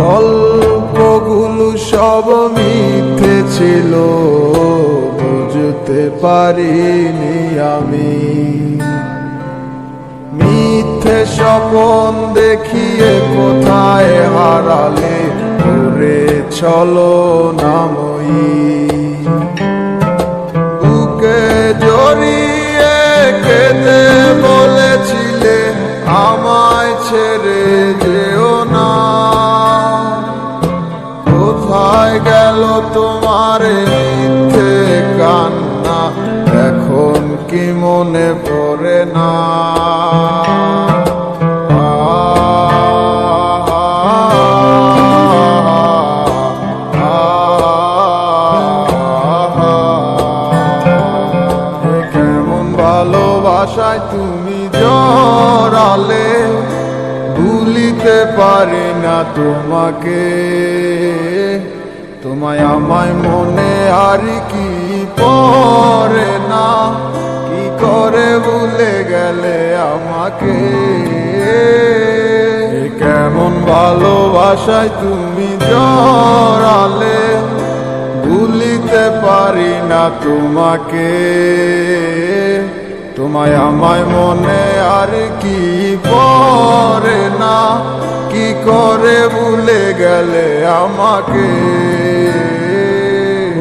গল্পগুলো সব মিথ্যে ছিল, বুঝতে পারিনি আমি। মিথ্যে স্বপন দেখিয়ে কোথায় হারালে ওরে ছলনাময়ী। বুকে জড়িয়ে কেঁদে বলেছিলে আমায় ছেড়ে যেও না। কোথায় গেল তোমার মিথ্যে কান্না, এখন কি মনে পড়ে না? কেমন ভালোবাসায় তুমি জড়ালে, ভুলিতে পারি না তোমাকে। তোমায় আমায় মনে আর কি পড়ে না, কি করে ভুলে গেলে আমাকে। কেমন ভালোবাসায় তুমি জড়ালে, ভুলিতে পারি না তোমাকে। তোমায় আমায় মনে আর কি পড়ে না, কি করে ভুলে গেলে আমাকে।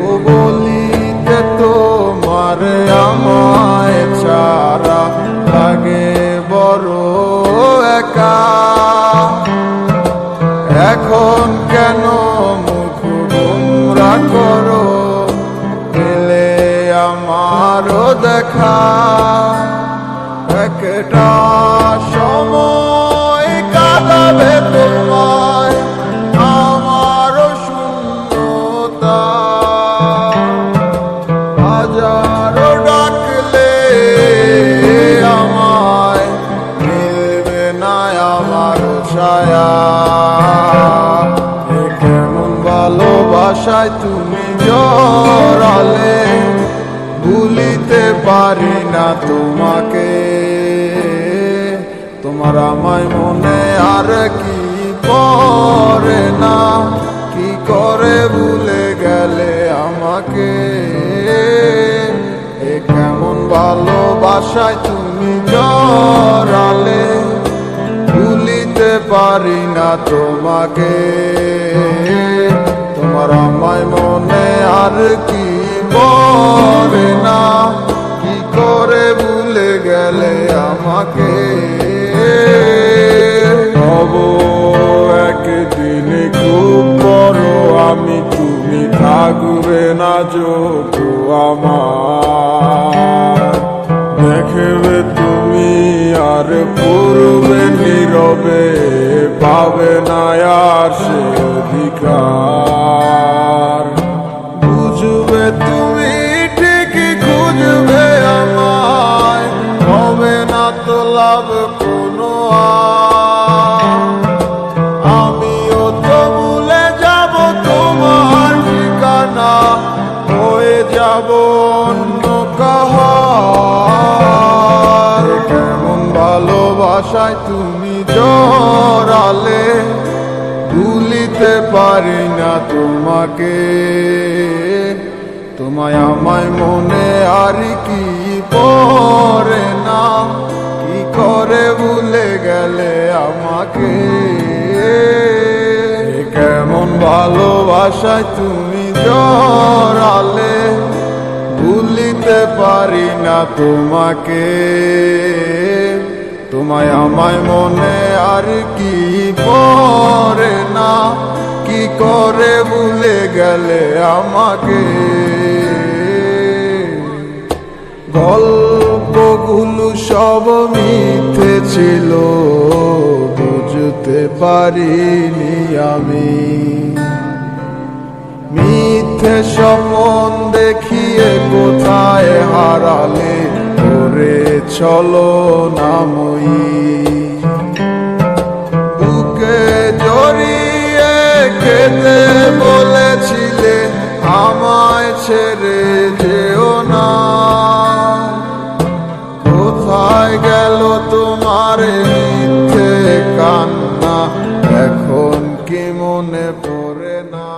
ও বলিতে তোমার আমায় ছাড়া লাগে বড় একা। এখন কেন মুখ গোমরা করো, পেলে আমারও দেখা। একটা সময় কাঁদাবে তোমায় আমারও শূন্যতা। হাজারো ডাকলে আমায় মিলবে না আমারও ছায়া। কেমন ভালোবাসায় তুমি জড়ালে, ভুলিতে পারি না তোমাকে। তোমার আমায় মনে আর কি পড়ে না, কি করে ভুলে গেলে আমাকে। কেমন ভালোবাসায় তুমি জড়ালে, ভুলিতে পারি না তোমাকে। তোমার আমায় মনে আর কি পড়ে না, কি করে ভুলে গেলে আমাকে। হব একদিন খুব বড় আমি, তুমি থাকবে না যোগ আমার। দেখবে তুমি আর পূর্বে নীরবে, পাবে না আর সে অধিকার। বুঝবে তুমি ঠিকই খুঁজবে আমায়, হবে না তো লাভ কোনো আমিও তো ভুলে যাব তোমার ঠিকানা, হয়ে যাব অন্য কাহার। কেমন ভালোবাসায় তুমি জড়ালে, ভুলিতে পারি না তোমাকে। তোমায় আমায় মনে আর কি পড়ে না, কি করে ভুলে গেলে আমাকে। কেমন ভালোবাসায় তুমি জড়ালে, ভুলিতে পারি না তোমাকে। তোমায় আমায় মনে আর কি পড়ে না, কি করে ভুলে গেলে আমাকে। গল্পগুলো সব মিথ্যে ছিল, বুঝতে পারিনি আমি। মিথ্যে স্বপন দেখিয়ে কোথায় হারালে ওরে ছলনাময়ী। বুকে জড়িয়ে কেঁদে বলেছিলে আমায় ছেড়ে যেও না। কোথায় গেল তোমার মিথ্যে কান্না, এখন কি মনে পড়ে না।